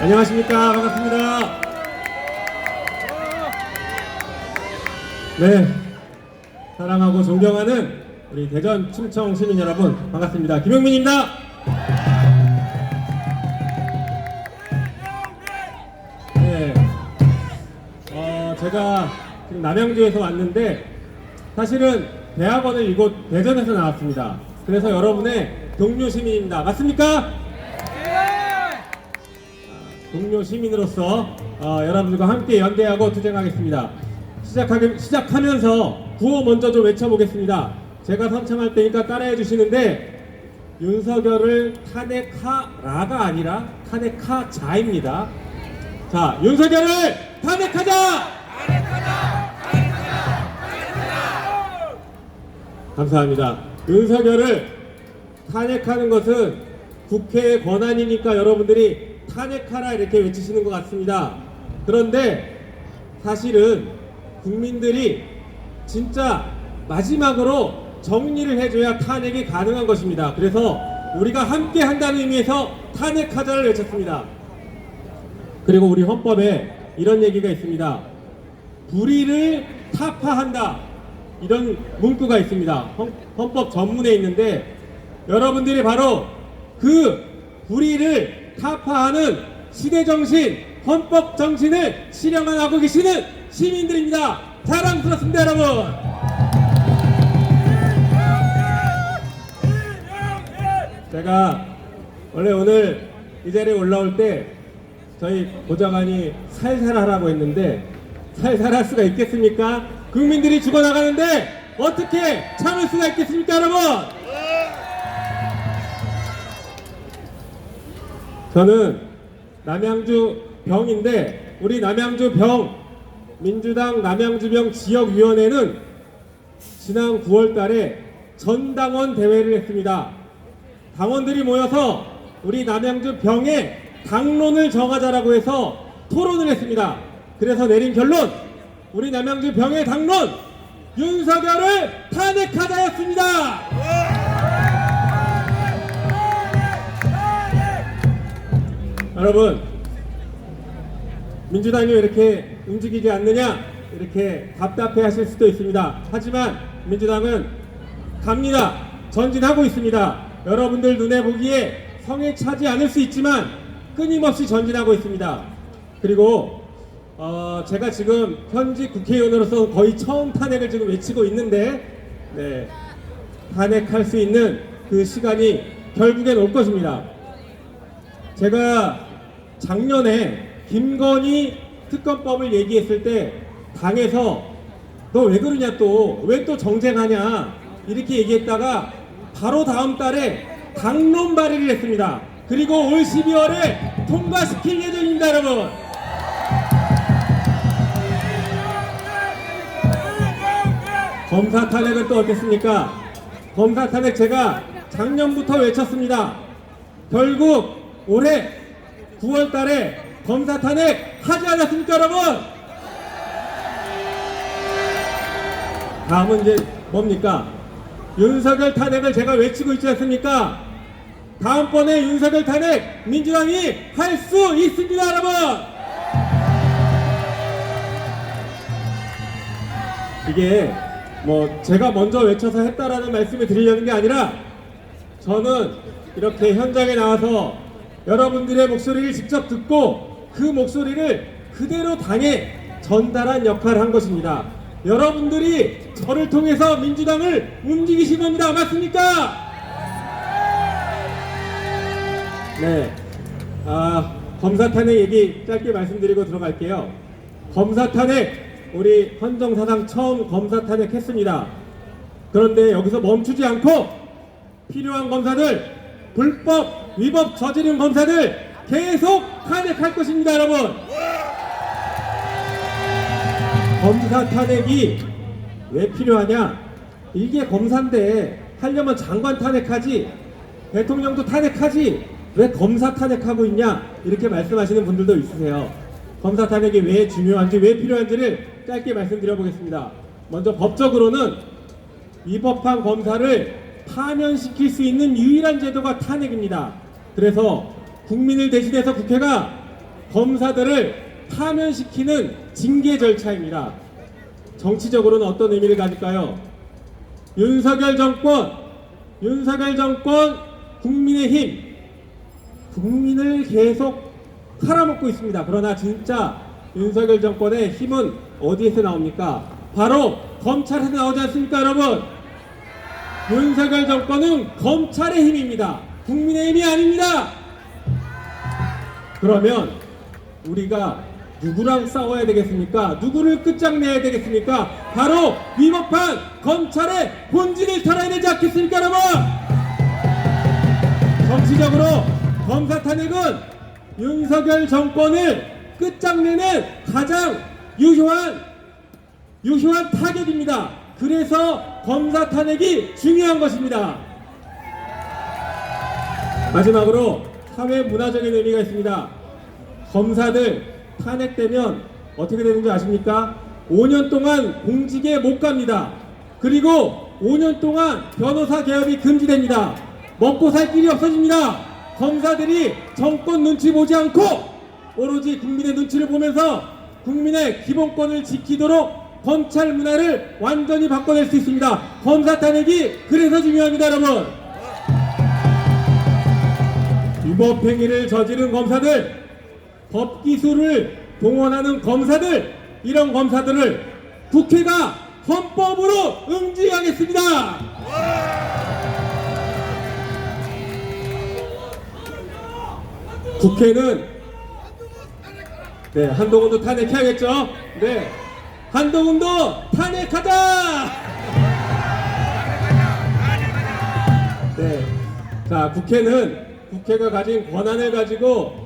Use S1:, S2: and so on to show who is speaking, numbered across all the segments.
S1: 안녕하십니까. 반갑습니다. 네, 사랑하고 존경하는 우리 대전 충청 시민 여러분 반갑습니다. 김용민입니다. 네, 제가 지금 남양주에서 왔는데 사실은 대학원을 이곳 대전에서 나왔습니다. 그래서 여러분의 동료 시민입니다. 맞습니까? 동료 시민으로서 여러분들과 함께 연대하고 투쟁하겠습니다. 시작하면서 구호 먼저 좀 외쳐보겠습니다. 제가 선창할 때니까 따라해 주시는데, 윤석열을 탄핵하라가 아니라 탄핵하자입니다. 자, 윤석열을 탄핵하자! 감사합니다. 윤석열을 탄핵하는 것은 국회의 권한이니까 여러분들이 탄핵하라 이렇게 외치시는 것 같습니다. 그런데 사실은 국민들이 진짜 마지막으로 정리를 해줘야 탄핵이 가능한 것입니다. 그래서 우리가 함께 한다는 의미에서 탄핵하자를 외쳤습니다. 그리고 우리 헌법에 이런 얘기가 있습니다. 불의를 타파한다, 이런 문구가 있습니다. 헌법 전문에 있는데, 여러분들이 바로 그 불의를 타파하는 시대정신, 헌법정신을 실현하고 계시는 시민들입니다. 자랑스럽습니다, 여러분. 제가 원래 오늘 이 자리에 올라올 때 저희 보좌관이 살살 하라고 했는데, 살살 할 수가 있겠습니까? 국민들이 죽어나가는데 어떻게 참을 수가 있겠습니까, 여러분? 저는 남양주 병인데, 우리 남양주 병, 민주당 남양주병 지역위원회는 지난 9월 달에 전당원 대회를 했습니다. 당원들이 모여서 우리 남양주 병의 당론을 정하자라고 해서 토론을 했습니다. 그래서 내린 결론, 우리 남양주 병의 당론, 윤석열을 탄핵하자였습니다. 여러분, 민주당이 왜 이렇게 움직이지 않느냐, 이렇게 답답해 하실 수도 있습니다. 하지만 민주당은 갑니다. 전진하고 있습니다. 여러분들 눈에 보기에 성에 차지 않을 수 있지만 끊임없이 전진하고 있습니다. 그리고 제가 지금 현직 국회의원으로서 거의 처음 탄핵을 지금 외치고 있는데, 네, 탄핵할 수 있는 그 시간이 결국엔 올 것입니다. 제가 작년에 김건희 특검법을 얘기했을 때 당에서 너 왜 그러냐, 또 왜 또 정쟁하냐 이렇게 얘기했다가 바로 다음 달에 당론 발의를 했습니다. 그리고 올 12월에 통과시킬 예정입니다, 여러분. 검사 탄핵은 또 어땠습니까? 검사 탄핵 제가 작년부터 외쳤습니다. 결국 올해 9월 달에 검사 탄핵 하지 않았습니까, 여러분? 다음은 이제 뭡니까? 윤석열 탄핵을 제가 외치고 있지 않습니까? 다음번에 윤석열 탄핵 민주당이 할 수 있습니다, 여러분! 이게 뭐 제가 먼저 외쳐서 했다라는 말씀을 드리려는 게 아니라, 저는 이렇게 현장에 나와서 여러분들의 목소리를 직접 듣고 그 목소리를 그대로 당에 전달한 역할을 한 것입니다. 여러분들이 저를 통해서 민주당을 움직이신 겁니다. 맞습니까? 네. 검사 탄핵 얘기 짧게 말씀드리고 들어갈게요. 검사 탄핵, 우리 헌정사상 처음 검사 탄핵 했습니다. 그런데 여기서 멈추지 않고 필요한 검사들, 불법 위법 저지른 검사들 계속 탄핵할 것입니다, 여러분. 검사 탄핵이 왜 필요하냐? 이게 검사인데 하려면 장관 탄핵하지, 대통령도 탄핵하지, 왜 검사 탄핵하고 있냐, 이렇게 말씀하시는 분들도 있으세요. 검사 탄핵이 왜 중요한지, 왜 필요한지를 짧게 말씀드려 보겠습니다. 먼저 법적으로는 위법한 검사를 파면시킬 수 있는 유일한 제도가 탄핵입니다. 그래서 국민을 대신해서 국회가 검사들을 파면시키는 징계 절차입니다. 정치적으로는 어떤 의미를 가질까요? 윤석열 정권, 국민의힘, 국민을 계속 팔아먹고 있습니다. 그러나 진짜 윤석열 정권의 힘은 어디에서 나옵니까? 바로 검찰에서 나오지 않습니까, 여러분? 윤석열 정권은 검찰의 힘입니다. 국민의 힘이 아닙니다. 그러면 우리가 누구랑 싸워야 되겠습니까? 누구를 끝장내야 되겠습니까? 바로 위법한 검찰의 본질을 털어야 되지 않겠습니까, 여러분? 정치적으로 검사 탄핵은 윤석열 정권을 끝장내는 가장 유효한 타격입니다. 그래서 검사 탄핵이 중요한 것입니다. 마지막으로 사회 문화적인 의미가 있습니다. 검사들 탄핵되면 어떻게 되는지 아십니까? 5년 동안 공직에 못 갑니다. 그리고 5년 동안 변호사 개업이 금지됩니다. 먹고 살 길이 없어집니다. 검사들이 정권 눈치 보지 않고 오로지 국민의 눈치를 보면서 국민의 기본권을 지키도록 검찰 문화를 완전히 바꿔낼 수 있습니다. 검사 탄핵이 그래서 중요합니다, 여러분. 위법 행위를 저지른 검사들, 법기술을 동원하는 검사들, 이런 검사들을 국회가 헌법으로 응징하겠습니다. 국회는 한동훈도 탄핵해야겠죠. 한동훈도 탄핵하자. 자, 국회가 가진 권한을 가지고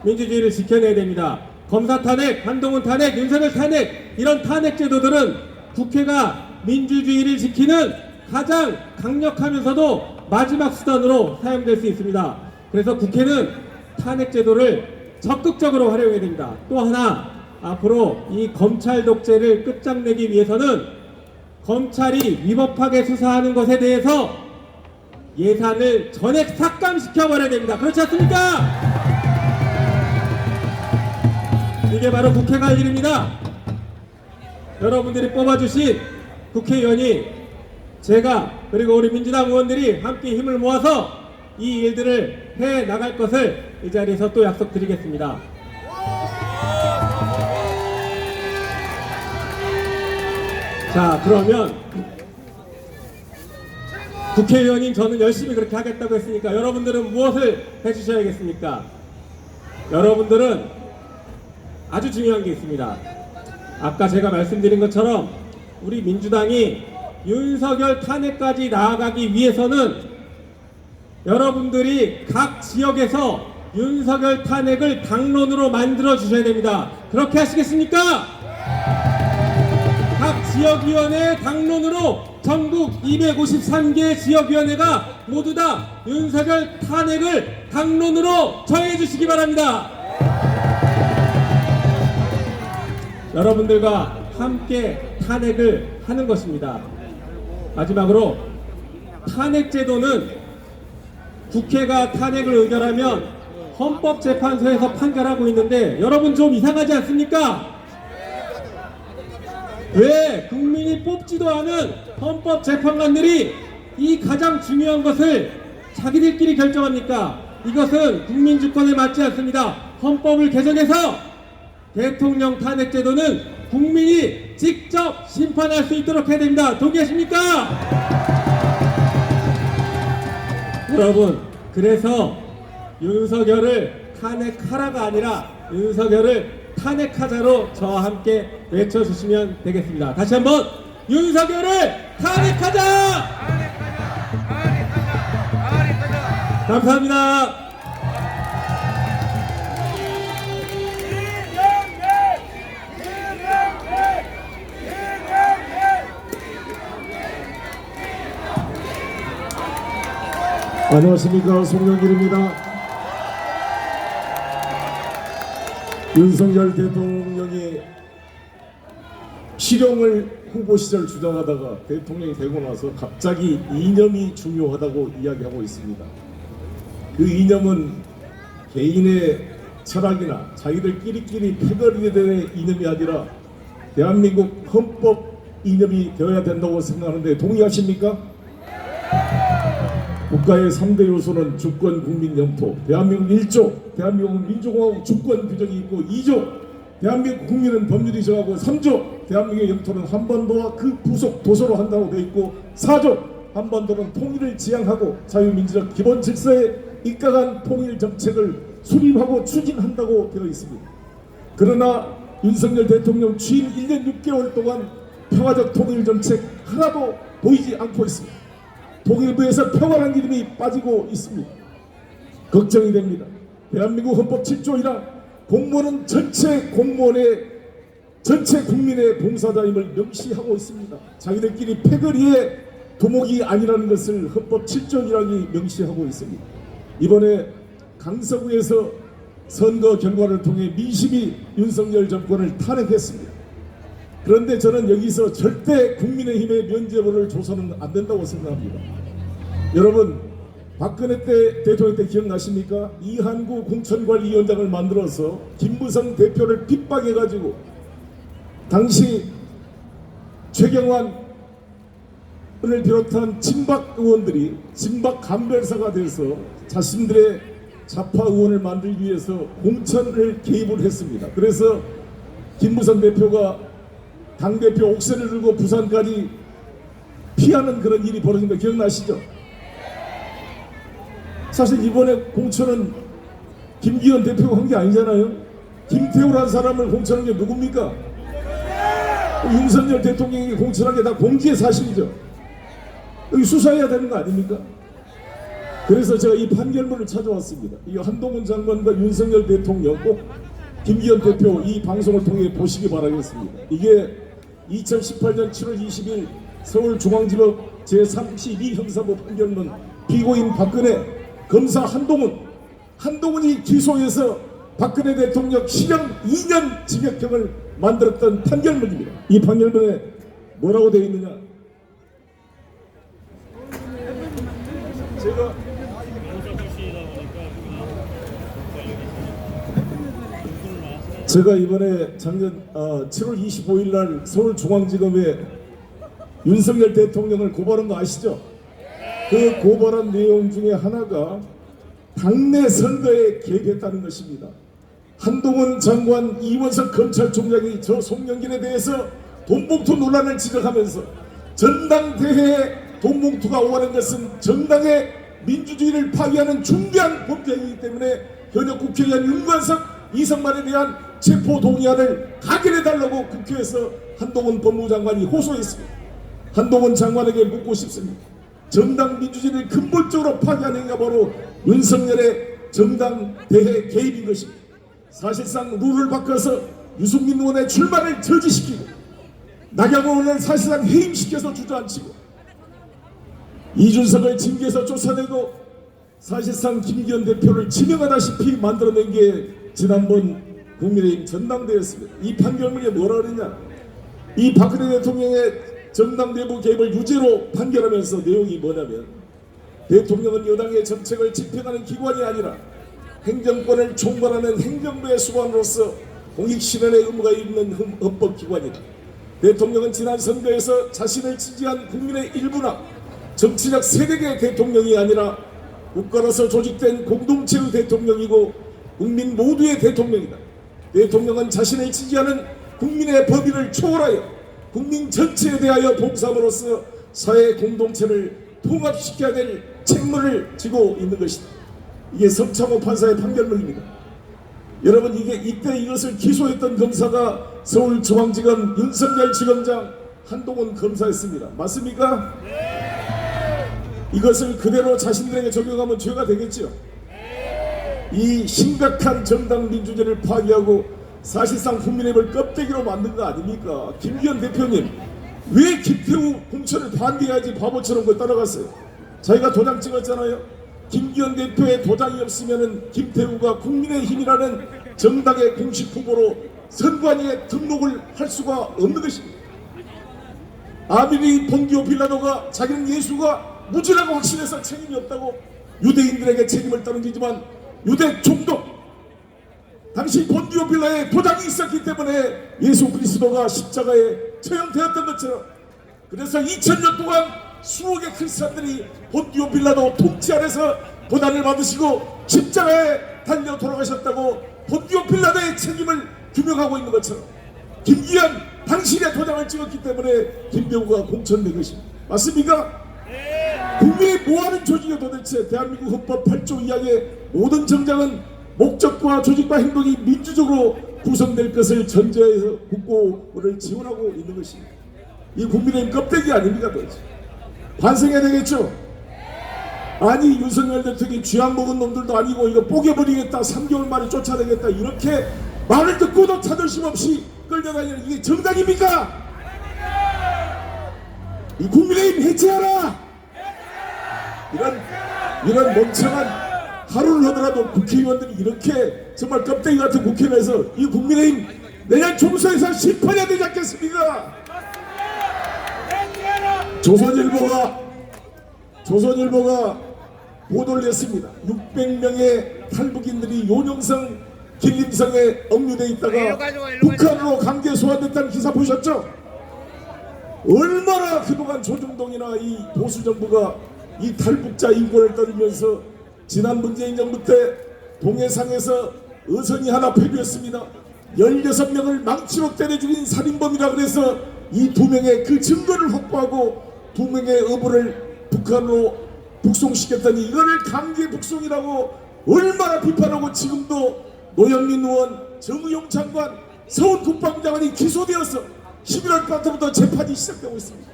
S1: 민주주의를 지켜내야 됩니다. 검사 탄핵, 한동훈 탄핵, 윤석열 탄핵, 이런 탄핵 제도들은 국회가 민주주의를 지키는 가장 강력하면서도 마지막 수단으로 사용될 수 있습니다. 그래서 국회는 탄핵 제도를 적극적으로 활용해야 됩니다. 또 하나, 앞으로 이 검찰 독재를 끝장내기 위해서는 검찰이 위법하게 수사하는 것에 대해서 예산을 전액 삭감시켜버려야 됩니다. 그렇지 않습니까? 이게 바로 국회가 할 일입니다. 여러분들이 뽑아주신 국회의원이, 제가, 그리고 우리 민주당 의원들이 함께 힘을 모아서 이 일들을 해 나갈 것을 이 자리에서 또 약속드리겠습니다. 자, 그러면 국회의원인 저는 열심히 그렇게 하겠다고 했으니까 여러분들은 무엇을 해주셔야겠습니까? 여러분들은 아주 중요한 게 있습니다. 아까 제가 말씀드린 것처럼 우리 민주당이 윤석열 탄핵까지 나아가기 위해서는 여러분들이 각 지역에서 윤석열 탄핵을 당론으로 만들어 주셔야 됩니다. 그렇게 하시겠습니까? 각 지역위원회 당론으로 전국 253개 지역위원회가 모두 다 윤석열 탄핵을 당론으로 정해 주시기 바랍니다. 여러분들과 함께 탄핵을 하는 것입니다. 마지막으로, 탄핵제도는 국회가 탄핵을 의결하면 헌법재판소에서 판결하고 있는데 여러분 좀 이상하지 않습니까? 왜 국민이 뽑지도 않은 헌법재판관들이 이 가장 중요한 것을 자기들끼리 결정합니까? 이것은 국민주권에 맞지 않습니다. 헌법을 개정해서 대통령 탄핵제도는 국민이 직접 심판할 수 있도록 해야 됩니다. 동의하십니까? 여러분, 그래서 윤석열을 탄핵하라가 아니라 윤석열을 탄핵하자로 저와 함께 외쳐주시면 되겠습니다. 다시 한번, 윤석열을 탄핵하자! 감사합니다.
S2: 안녕하십니까, 송영길입니다. 윤석열 대통령이 실형을 후보 시절 주장하다가 대통령이 되고 나서 갑자기 이념이 중요하다고 이야기하고 있습니다. 그 이념은 개인의 철학이나 자기들끼리 패거리에 대한 이념이 아니라 대한민국 헌법 이념이 되어야 된다고 생각하는데 동의하십니까? 국가의 3대 요소는 주권, 국민, 영토. 대한민국 1조, 대한민국 민주공화국 주권 규정이 있고 2조, 대한민국 국민은 법률이 정하고 3조, 대한민국의 영토는 한반도와 그 부속 도서로 한다고 되어 있고 4조, 한반도는 통일을 지향하고 자유민주적 기본 질서에 입각한 통일 정책을 수립하고 추진한다고 되어 있습니다. 그러나 윤석열 대통령 취임 1년 6개월 동안 평화적 통일 정책 하나도 보이지 않고 있습니다. 통일부에서 평화란 이름이 빠지고 있습니다. 걱정이 됩니다. 대한민국 헌법 7조 1항 공무원은 전체 국민의 봉사자임을 명시하고 있습니다. 자기들끼리 패거리의 도목이 아니라는 것을 헌법 7조 1항이 명시하고 있습니다. 이번에 강서구에서 선거 결과를 통해 민심이 윤석열 정권을 탄핵했습니다. 그런데 저는 여기서 절대 국민의힘의 면죄부를 줘서는 안 된다고 생각합니다. 여러분, 박근혜 때 대통령 때 기억나십니까? 이한구 공천관리위원장을 만들어서 김무성 대표를 핍박해가지고 당시 최경환을 비롯한 친박 의원들이 친박 간별사가 돼서 자신들의 좌파 의원을 만들기 위해서 공천을 개입을 했습니다. 그래서 김무성 대표가 당대표 옥새를 들고 부산까지 피하는 그런 일이 벌어진 거 기억나시죠? 사실 이번에 공천은 김기현 대표가 한 게 아니잖아요. 김태우라는 사람을 공천한 게 누굽니까? 윤석열 대통령이 공천한 게 다 공지의 사실이죠. 여기 수사해야 되는 거 아닙니까? 그래서 제가 이 판결문을 찾아왔습니다. 이 한동훈 장관과 윤석열 대통령 꼭 김기현 대표 이 방송을 통해 보시기 바라겠습니다. 이게 2018년 7월 20일 서울중앙지법 제32 형사부 판결문 피고인 박근혜 검사 한동훈이 기소해서 박근혜 대통령 실형 2년 징역형을 만들었던 판결문입니다. 이 판결문에 뭐라고 되어 있느냐? 제가 이번에 작년 7월 25일 날 서울중앙지검에 윤석열 대통령을 고발한 거 아시죠? 그 고발한 내용 중에 하나가 당내 선거에 개입했다는 것입니다. 한동훈 장관, 이원석 검찰총장이 저 송영길에 대해서 돈봉투 논란을 지적하면서 전당대회에 돈봉투가 오가는 것은 정당의 민주주의를 파괴하는 중대한 범죄이기 때문에 현역 국회의원 윤관석, 이성만에 대한 체포동의안을 가결해달라고 국회에서 한동훈 법무장관이 호소했습니다. 한동훈 장관에게 묻고 싶습니다. 정당 민주주의를 근본적으로 파괴하는 행위가 바로 윤석열의 정당대회 개입인 것입니다. 사실상 룰을 바꿔서 유승민 의원의 출마를 저지시키고 나경원 의원을 사실상 해임시켜서 주저앉히고 이준석을 징계해서 쫓아내고 사실상 김기현 대표를 지명하다시피 만들어낸 게 지난번 국민의힘 전당대회였습니다. 이 판결문에 뭐라 그러냐? 이 박근혜 대통령의 정당 내부 개입을 유죄로 판결하면서 내용이 뭐냐면 대통령은 여당의 정책을 집행하는 기관이 아니라 행정권을 총괄하는 행정부의 수반으로서 공익실현의 의무가 있는 헌법기관이다. 대통령은 지난 선거에서 자신을 지지한 국민의 일부나 정치적 세력의 대통령이 아니라 국가로서 조직된 공동체의 대통령이고 국민 모두의 대통령이다. 대통령은 자신을 지지하는 국민의 법의를 초월하여 국민 전체에 대하여 봉사함으로써 사회 공동체를 통합시켜야 될 책무를 지고 있는 것이다. 이게 석창호 판사의 판결문입니다. 여러분, 이때 이것을 기소했던 검사가 서울중앙지검 윤석열 지검장 한동훈 검사였습니다. 맞습니까? 네. 이것을 그대로 자신들에게 적용하면 죄가 되겠죠. 이 심각한 정당 민주주의를 파괴하고 사실상 국민의힘을 껍데기로 만든 거 아닙니까? 김기현 대표님, 왜 김태우 공천을 반대해야지 바보처럼 그 따라갔어요? 자기가 도장 찍었잖아요. 김기현 대표의 도장이 없으면 김태우가 국민의힘이라는 정당의 공식 후보로 선관위에 등록을 할 수가 없는 것입니다. 아밀리 본디오 빌라도가 자기는 예수가 무지라고 확신해서 책임이 없다고 유대인들에게 책임을 떠넘기지만 유대 총독 당시 본디오 빌라에 도장이 있었기 때문에 예수 그리스도가 십자가에 처형되었던 것처럼, 그래서 2000년 동안 수억의 크리스찬들이 본디오 빌라도 통치 아래서 고난을 받으시고 십자가에 달려 돌아가셨다고 본디오 빌라도의 책임을 규명하고 있는 것처럼, 김기현 당신의 도장을 찍었기 때문에 김병우가 공천된 것입니다. 맞습니까? 국민이 뭐하는 조직이 도대체? 대한민국 헌법 8조 2항의 모든 정당은 목적과 조직과 행동이 민주적으로 구성될 것을 전제해서 국고를 지원하고 있는 것입니다. 이 국민의힘 껍데기 아닙니까 도대체? 반성해야 되겠죠? 아니 윤석열 대통령이 쥐약 먹은 놈들도 아니고 이거 뽀개버리겠다, 3개월 만에 쫓아내겠다, 이렇게 말을 듣고도 자존심 없이 끌려다니는 이게 정당입니까? 이 국민의힘 해체하라! 이런 멍청한 하루를 하더라도 국회의원들이 이렇게 정말 껍데기 같은 국회의원에서 이 국민의힘 내년 총선에서 심판해야 되지 않겠습니까? 조선일보가 보도를 냈습니다. 600명의 탈북인들이 요령성 길림성에 억류돼 있다가 북한으로 강제 소환됐다는 기사 보셨죠? 얼마나 그동안 조중동이나 이 보수 정부가 이 탈북자 인권을 떠들면서 지난 문재인 정부 때 동해상에서 어선이 하나 폐류했습니다. 16명을 망치로 때려 죽인 살인범이라 그래서 이 2명의 그 증거를 확보하고 2명의 어부를 북한으로 북송시켰더니 이거를 강제 북송이라고 얼마나 비판하고, 지금도 노영민 의원, 정의용 장관, 서훈 국방장관이 기소되어서 11월 달부터 재판이 시작되고 있습니다.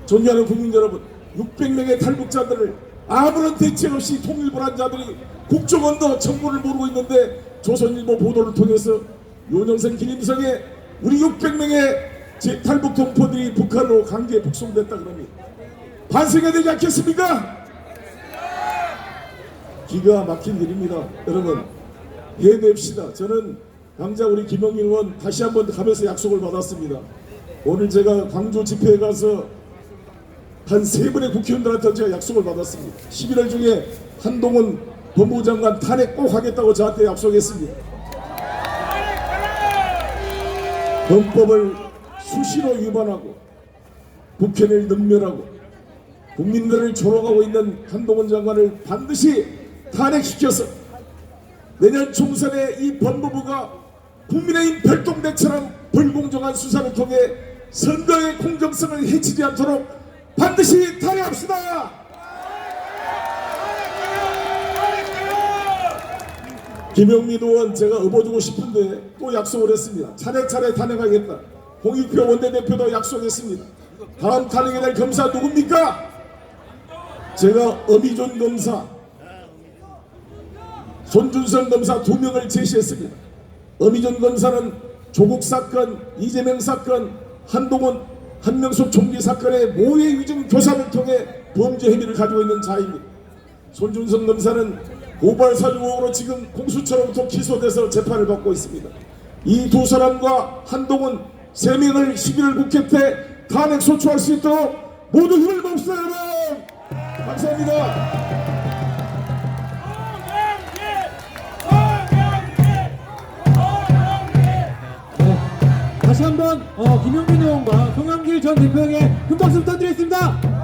S2: 존경하는 국민 여러분, 600명의 탈북자들을 아무런 대책 없이 통일불안 자들이 국정원도 정보를 모르고 있는데 조선일보 보도를 통해서 요령성 길림성에 우리 600명의 탈북 동포들이 북한으로 강제 북송됐다 그럽니다. 반성해야 되지 않겠습니까? 기가 막힌 일입니다. 여러분 해냅시다. 저는 당장 우리 김영민 의원 다시 한번 가면서 약속을 받았습니다. 오늘 제가 광주 집회에 가서 한 3분의 국회의원들한테 제가 약속을 받았습니다. 11월 중에 한동훈 법무부 장관 탄핵 꼭 하겠다고 저한테 약속했습니다. 헌법을 수시로 위반하고 국회를 능멸하고 국민들을 조롱하고 있는 한동훈 장관을 반드시 탄핵시켜서 내년 총선에 이 법무부가 국민의힘 별동대처럼 불공정한 수사를 통해 선거의 공정성을 해치지 않도록 반드시 탄핵합시다. 김영민 의원 제가 업어주고 싶은데 또 약속을 했습니다. 차례차례 탄핵하겠다. 홍익표 원내대표도 약속했습니다. 다음 탄핵에 될 검사 누굽니까? 제가 어미존 검사, 손준성 검사 2명을 제시했습니다. 어미존 검사는 조국 사건, 이재명 사건, 한동훈, 한명숙 총리 사건의 모의 위증 교사를 통해 범죄 혐의를 가지고 있는 자입니다. 손준성 검사는 고발 사주 의혹으로 지금 공수처로부터 기소돼서 재판을 받고 있습니다. 이 2사람과 한동훈 3명을 11월 국회 때 탄핵 소추할 수 있도록 모두 힘을 모읍시다 여러분. 감사합니다.
S3: 다시 한번 김용민 의원과 송영길 전 대표에게 큰 박수 부탁드리겠습니다.